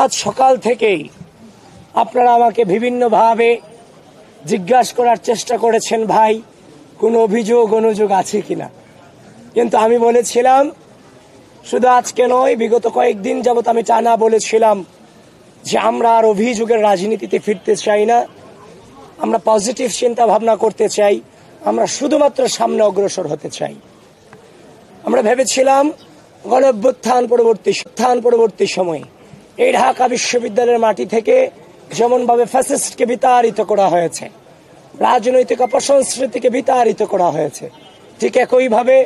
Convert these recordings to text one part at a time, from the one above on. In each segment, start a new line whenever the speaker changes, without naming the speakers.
আজ সকাল থেকেই আপনারা আমাকে বিভিন্নভাবে জিজ্ঞাসা করার চেষ্টা করেছেন, ভাই কোনো অভিযোগ অনুযোগ আছে কিনা। কিন্তু আমি বলেছিলাম, শুধু আজকে নয়, বিগত কয়েকদিন যাবত আমি টানা বলেছিলাম যে আমরা আর অভিযোগের রাজনীতিতে ফিরতে চাই না। আমরা পজিটিভ চিন্তা ভাবনা করতে চাই, আমরা শুধুমাত্র সামনে অগ্রসর হতে চাই। আমরা ভেবেছিলাম গণঅভ্যুত্থান পরবর্তী সময়ে এই ঢাকা বিশ্ববিদ্যালয়ের মাটি থেকে যেমনভাবে ফ্যাসিস্টকে বিতাড়িত করা হয়েছে, রাজনৈতিক অপসংস্কৃতিকে বিতাড়িত করা হয়েছে, ঠিক একইভাবে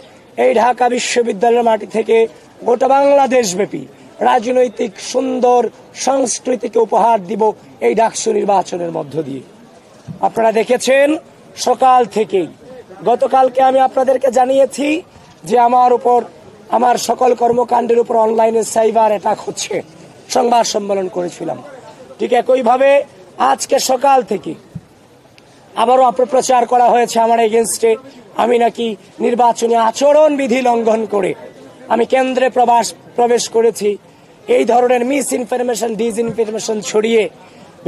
এই ঢাকা বিশ্ববিদ্যালয়ের মাটি থেকে গোটা বাংলাদেশব্যাপী রাজনৈতিক সুন্দর সংস্কৃতিকে উপহার দিব এই ডাকসু নির্বাচনের মধ্য দিয়ে। আপনারা দেখেছেন সকাল থেকেই, গতকালকে আমি আপনাদেরকে জানিয়েছি যে আমার উপর, আমার সকল কর্মকাণ্ডের উপর অনলাইনে সাইবার অ্যাটাক হচ্ছে, সংবাদ সম্মেলন করেছিলাম। ঠিক একইভাবে আজকে সকাল থেকে আবারও অপপ্রচার করা হয়েছে আমার এগেনস্টে। আমি নাকি নির্বাচনী আচরণ বিধি লঙ্ঘন করে আমি কেন্দ্রে প্রবেশ করেছি। এই ধরনের মিস ইনফরমেশন, ডিসইনফরমেশন ছড়িয়ে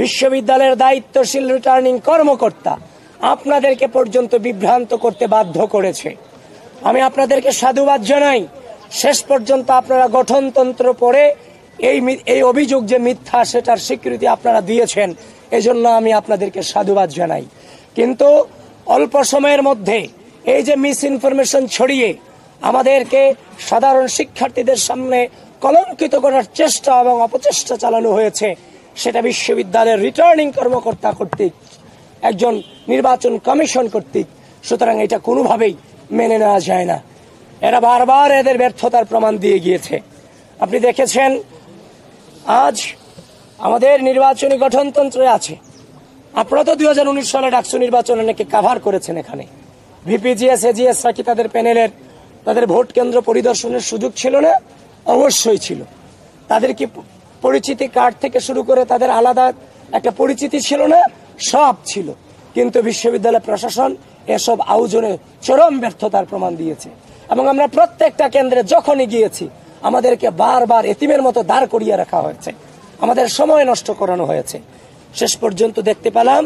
বিশ্ববিদ্যালয়ের দায়িত্বশীল রিটার্নিং কর্মকর্তা আপনাদেরকে পর্যন্ত বিভ্রান্ত করতে বাধ্য করেছে। আমি আপনাদেরকে সাধুবাদ জানাই। শেষ পর্যন্ত আপনারা গঠনতন্ত্র পড়ে এই অভিযোগ যে মিথ্যা, সেটার স্বীকৃতি আপনারা দিয়েছেন, এজন্য আমি আপনাদেরকে সাধুবাদ জানাই। কিন্তু অল্প সময়ের মধ্যে এই যে মিস ইনফরমেশন ছড়িয়ে আমাদেরকে সাধারণ শিক্ষার্থীদের সামনে কলঙ্কিত করার চেষ্টা এবং অপচেষ্টা চালানো হয়েছে, সেটা বিশ্ববিদ্যালয়ের রিটার্নিং কর্মকর্তা কর্তৃক, একজন নির্বাচন কমিশন কর্তৃক। সুতরাং এটা কোনোভাবেই মেনে নেওয়া যায় না। এরা বারবার এদের ব্যর্থতার প্রমাণ দিয়ে গিয়েছে। আপনি দেখেছেন আজ আমাদের নির্বাচনী গঠনতন্ত্রে আছে, আপনারা তো 2019 সালে ডাকসু নির্বাচন অনেকে কাভার করেছেন। এখানে ভিপিজিএস, এজিএস কি তাদের ভোট কেন্দ্র পরিদর্শনের সুযোগ ছিল না? অবশ্যই ছিল। তাদের কি পরিচিতি কার্ড থেকে শুরু করে তাদের আলাদা একটা পরিচিতি ছিল না? সব ছিল। কিন্তু বিশ্ববিদ্যালয় প্রশাসন এসব আয়োজনে চরম ব্যর্থতার প্রমাণ দিয়েছে। এবং আমরা প্রত্যেকটা কেন্দ্রে যখনই গিয়েছি আমাদেরকে বারবার এতিমের মতো দাঁড় করিয়ে রাখা হয়েছে, আমাদের সময় নষ্ট করানো হয়েছে। শেষ পর্যন্ত দেখতে পেলাম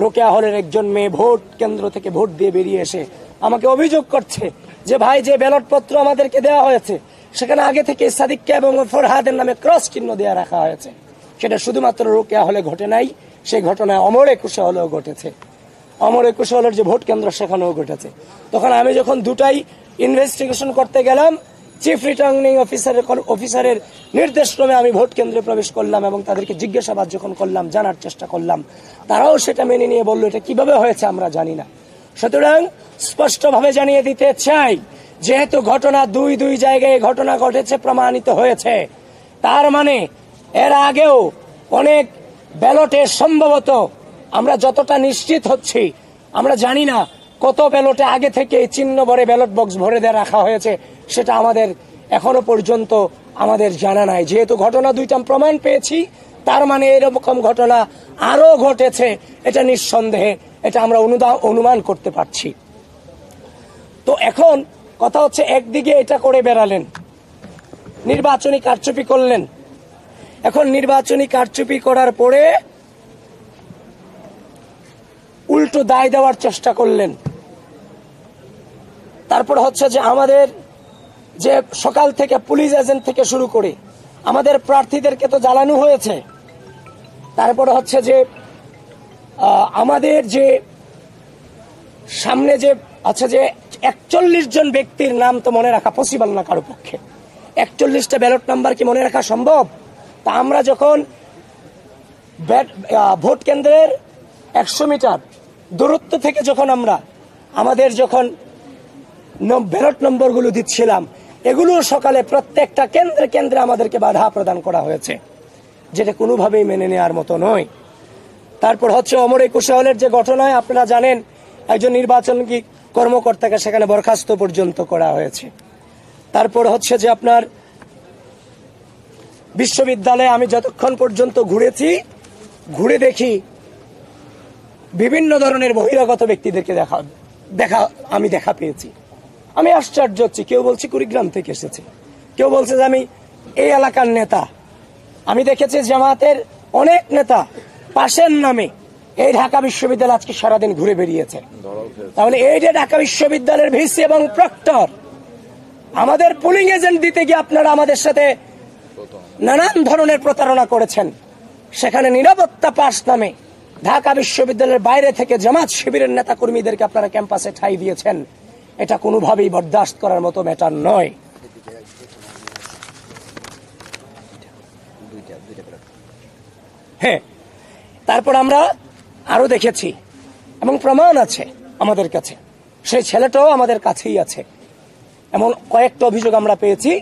রোকেয়া হলের একজন মেয়ে ভোট কেন্দ্র থেকে ভোট দিয়ে বেরিয়ে এসে আমাকে অভিযোগ করছে যে ভাই, যে ব্যালট পত্র আমাদেরকে দেওয়া হয়েছে সেখানে আগে থেকে সাদিককে এবং ফরহাদের নামে ক্রস চিহ্ন দেওয়া রাখা হয়েছে। সেটা শুধুমাত্র রোকেয়া হলে ঘটে নাই, সেই ঘটনায় অমর একুশে হলেও ঘটেছে। অমর একুশে হলের যে ভোট কেন্দ্র সেখানেও ঘটেছে। তখন আমি যখন দুটাই ইনভেস্টিগেশন করতে গেলাম, চিফ রিটার্নিং অফিসারের নির্দেশক্রমে আমি ভোট কেন্দ্রে প্রবেশ করলাম এবং তাদেরকে জিজ্ঞাসাবাদ যখন করলাম, জানার চেষ্টা করলাম, তারাও সেটা মেনে নিয়ে বললো এটা কিভাবে হয়েছে আমরা জানি না। সুতরাং স্পষ্টভাবে জানিয়ে দিতে চাই, যেহেতু ঘটনা দুই জায়গায় ঘটনা ঘটেছে, প্রমাণিত হয়েছে, তার মানে এর আগেও অনেক ব্যালটে সম্ভবত, আমরা যতটা নিশ্চিত হচ্ছি, আমরা জানি না কত ব্যালটে আগে থেকে চিহ্ন ভরে ব্যালট বক্স ভরে দিয়ে রাখা হয়েছে, সেটা আমাদের এখনো পর্যন্ত আমাদের জানা নাই। যেহেতু ঘটনা দুইটা প্রমাণ পেয়েছি, তার মানে এরকম ঘটনা আরো ঘটেছে, এটা নিঃসন্দেহে, এটা আমরা অনুমান করতে পারছি। তো এখন কথা হচ্ছে, একদিকে এটা করে বেড়ালেন, নির্বাচনী কারচুপি করলেন, এখন নির্বাচনী কারচুপি করার পরে উল্টো দায় দেওয়ার চেষ্টা করলেন। তারপর হচ্ছে যে আমাদের যে সকাল থেকে পুলিশ এজেন্ট থেকে শুরু করে আমাদের প্রার্থীদেরকে তো জ্বালানো হয়েছে। তারপর হচ্ছে যে আমাদের যে সামনে যে আচ্ছা, যে 41 জন ব্যক্তির নাম তো মনে রাখা পসিবল না কারো পক্ষে। 41টা ব্যালট নাম্বার কি মনে রাখা সম্ভব? তা আমরা যখন ভোট কেন্দ্রের 100 মিটার দূরত্ব থেকে যখন আমাদের যখন ব্যালট নম্বরগুলো দিচ্ছিলাম, এগুলো সকালে প্রত্যেকটা কেন্দ্রে আমাদেরকে বাধা প্রদান করা হয়েছে, যেটা কোনোভাবেই মেনে নেওয়ার মতো নয়। তারপর হচ্ছে অমর একুশে হলের যে ঘটনায় আপনারা জানেন, একজন নির্বাচন কর্মকর্তাকে সেখানে বরখাস্ত পর্যন্ত করা হয়েছে। তারপর হচ্ছে যে আপনার বিশ্ববিদ্যালয়ে আমি যতক্ষণ পর্যন্ত ঘুরে দেখি বিভিন্ন ধরনের বহিরাগত ব্যক্তিদেরকে দেখা পেয়েছি। আমি আশ্চর্য হচ্ছি। কেউ বলছে কুড়িগ্রাম থেকে এসেছে, কেউ বলছে যে আমি এই এলাকার নেতা, আমি দেখেছি জামাতের অনেক নেতা পাশের নামে এই ঢাকা বিশ্ববিদ্যালয় আজকে সারাদিন ঘুরে বেরিয়েছে। তাহলে এই যে ঢাকা বিশ্ববিদ্যালয়ের ভিসি এবং প্রক্টর আমাদের পুলিং এজেন্ট দিতে গিয়ে আপনারা আমাদের সাথে নানান ধরনের প্রতারণা করেছেন। সেখানে নিরাপত্তা পাস নামে ঢাকা বিশ্ববিদ্যালয়ের বাইরে থেকে জামাত শিবিরের নেতা কর্মীদেরকে আপনারা ক্যাম্পাসে ঠাঁই দিয়েছেন। এটা কোনোভাবেই বরদাস্ত করার মতো ম্যাটার নয়। হ্যাঁ, তারপর আমরা আরো দেখেছি এবং প্রমাণ আছে আমাদের কাছে, সেই ছেলেটাও আমাদের কাছেই আছে। এমন কয়েকটা অভিযোগ আমরা পেয়েছি,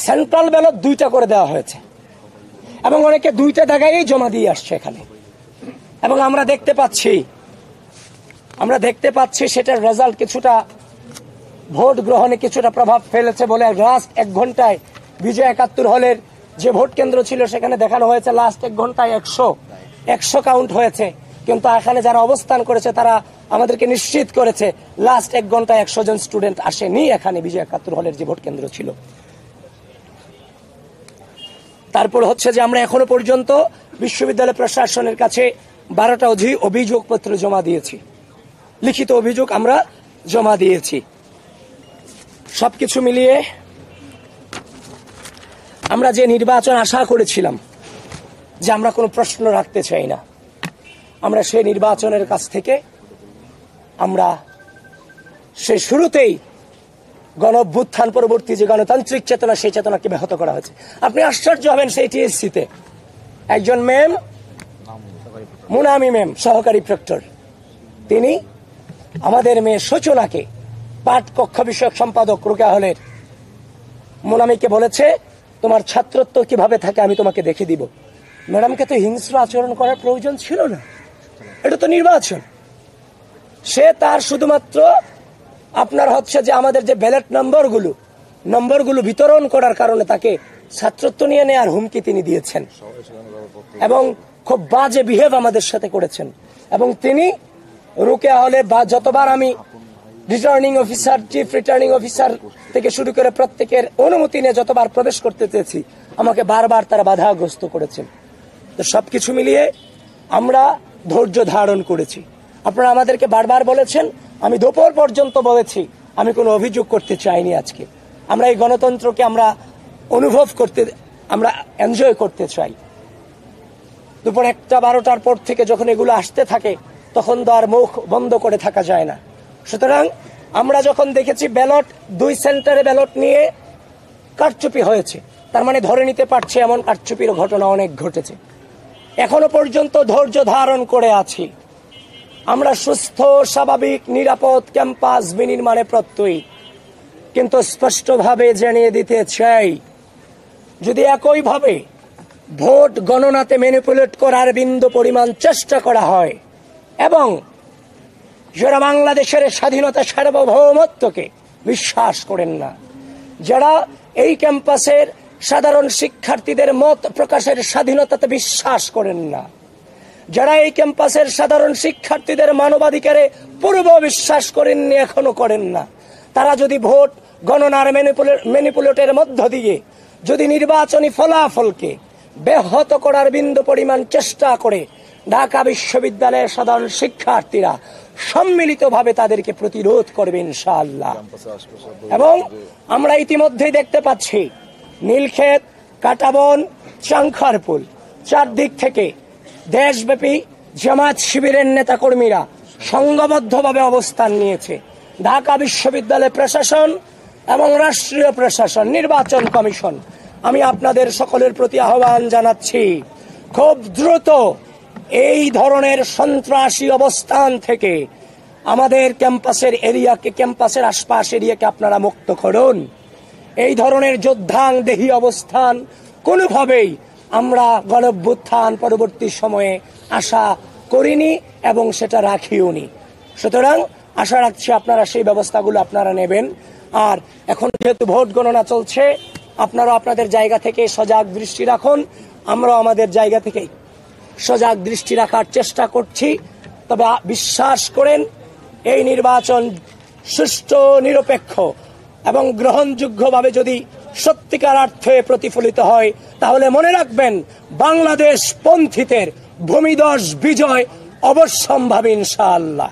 সেন্ট্রাল ব্যালট 2টা করে দেওয়া হয়েছে এবং অনেকে 2টা জায়গায় জমা দিয়ে আসছে এখানে। এবং আমরা দেখতে পাচ্ছি সেটার রেজাল্ট কিছুটা ভোট গ্রহণে কিছুটা প্রভাব ফেলেছে বলে লাস্ট 1 ঘন্টায় বিজয় 71 হলের যে ভোট কেন্দ্র ছিল সেখানে দেখানো হয়েছে লাস্ট 1 ঘন্টায় 100 কাউন্ট হয়েছে। কিন্তু এখানে যারা অবস্থান করেছে তারা আমাদেরকে নিশ্চিত করেছে লাস্ট 1 ঘন্টায় 100 জন স্টুডেন্ট আসেনি এখানে বিজয় 71 হলের যে ভোট কেন্দ্র ছিল। তারপর হচ্ছে যে আমরা এখনো পর্যন্ত বিশ্ববিদ্যালয় প্রশাসনের কাছে 12টা অভিযোগপত্র জমা দিয়েছি, লিখিত অভিযোগ আমরা জমা দিয়েছি। সবকিছু মিলিয়ে আমরা যে নির্বাচন আশা করেছিলাম যে আমরা কোনো প্রশ্ন রাখতে চাই না, আমরা সেই নির্বাচনের কাছ থেকে আমরা সেই শুরুতেই গণ অভ্যুত্থান পরবর্তী যে গণতান্ত্রিক চেতনা সেই চেতনাকে ব্যাহত করা হয়েছে। আপনি আশ্চর্য হবেন সেই টিএসসিতে একজন ম্যাম, মুনামি ম্যাম, সহকারী প্রক্টর, তিনি আমাদের মেয়ে সূচনাকে পাঠ কক্ষ বিষয়ক সম্পাদক রোকেয়া হলের মুনামিকে বলেছে তোমার ছাত্রত্ব কিভাবে থাকে আমি তোমাকে দেখে দিব। ম্যাডামকে তো হিংস্র আচরণ করার প্রয়োজন ছিল না, এটা তো নির্বাচন। সে তার শুধুমাত্র আপনার হচ্ছে যে আমাদের যে ব্যালট নম্বরগুলো বিতরণ করার কারণে তাকে ছাত্রত্ব নিয়ে নেওয়ার হুমকি তিনি দিয়েছেন এবং খুব বাজে বিহেভ আমাদের সাথে করেছেন। এবং তিনি রোকেয়া হলে বা যতবার আমি returning officer, chief returning officer থেকে শুরু করে প্রত্যেকের অনুমতি নিয়ে যতবার প্রবেশ করতে চেয়েছি আমাকে বারবার তারা বাধাগ্রস্ত করেছেন। তো সবকিছু মিলিয়ে আমরা ধৈর্য ধারণ করেছি। আপনারা আমাদেরকে বারবার বলেছেন, আমি দুপুর পর্যন্ত বলেছি আমি কোনো অভিযোগ করতে চাইনি। আজকে আমরা এই গণতন্ত্রকে আমরা অনুভব করতে, আমরা এনজয় করতে চাই। দুপুর 1টা 12টার পর থেকে যখন এগুলো আসতে থাকে তখন তো আর মুখ বন্ধ করে থাকা যায় না। সুতরাং আমরা যখন দেখেছি ব্যালট 2 সেন্টারে ব্যালট নিয়ে কারচুপি হয়েছে, তার মানে ধরে নিতে পারছে এমন কারচুপির ঘটনা অনেক ঘটেছে। এখনো পর্যন্ত ধৈর্য ধারণ করে আছি। আমরা সুস্থ, স্বাভাবিক, নিরাপদ ক্যাম্পাস বিনির্মাণে প্রত্যয়ী। কিন্তু স্পষ্টভাবে জানিয়ে দিতে চাই, যদি একইভাবে ভোট গণনাতে ম্যানিপুলেট করার বিন্দু পরিমাণ চেষ্টা করা হয় এবং যারা বাংলাদেশের স্বাধীনতা সার্বভৌমত্বকে বিশ্বাস করেন না, যারা এই ক্যাম্পাসের সাধারণ শিক্ষার্থীদের মত প্রকাশের স্বাধীনতাতে বিশ্বাস করেন না, যারা এই ক্যাম্পাসের সাধারণ শিক্ষার্থীদের মানবাধিকারে পূর্ব বিশ্বাস করেননি, এখনো করেন না, তারা যদি ভোট গণনার ম্যানিপুলেটের মধ্য দিয়ে যদি নির্বাচনী ফলাফলকে ব্যাহত করার বিন্দু পরিমাণ চেষ্টা করে, ঢাকা বিশ্ববিদ্যালয়ের সাধারণ শিক্ষার্থীরা সম্মিলিতভাবে তাদেরকে প্রতিরোধ করবে ইনশাআল্লাহ। এবং আমরা ইতিমধ্যেই দেখতে পাচ্ছি নীলক্ষেত, কাটাবন, চাংখারপুল, চারদিক থেকে দেশব্যাপী জামাত শিবিরের নেতাকর্মীরা সংঘবদ্ধভাবে অবস্থান নিয়েছে। ঢাকা বিশ্ববিদ্যালয় প্রশাসন এবং রাষ্ট্রীয় প্রশাসন, নির্বাচন কমিশন, আমি আপনাদের সকলের প্রতি আহ্বান জানাচ্ছি, খুব দ্রুত এই ধরনের সন্ত্রাসী অবস্থান থেকে আমাদের ক্যাম্পাসের এরিয়াকে, ক্যাম্পাসের আশপাশ এরিয়াকে আপনারা মুক্ত করুন। এই ধরনের যোদ্ধাংদেহী অবস্থান কোনোভাবেই আমরা গণঅভ্যুত্থান পরবর্তী সময়ে আশা করিনি এবং সেটা রাখিওনি। সুতরাং আশা রাখছি আপনারা সেই ব্যবস্থাগুলো আপনারা নেবেন। আর এখন যেহেতু ভোট গণনা চলছে, আপনারা আপনাদের জায়গা থেকে সজাগ দৃষ্টি রাখুন, আমরাও আমাদের জায়গা থেকে সজাগ দৃষ্টি রাখার চেষ্টা করছি। তবে বিশ্বাস করেন, এই নির্বাচন সুষ্ঠু, নিরপেক্ষ এবং গ্রহণযোগ্যভাবে যদি সত্যিকার অর্থে প্রতিফলিত হয়, তাহলে মনে রাখবেন বাংলাদেশ পন্থীদের ভূমিধস বিজয় অবশ্যম্ভাবী ইনশাআল্লাহ।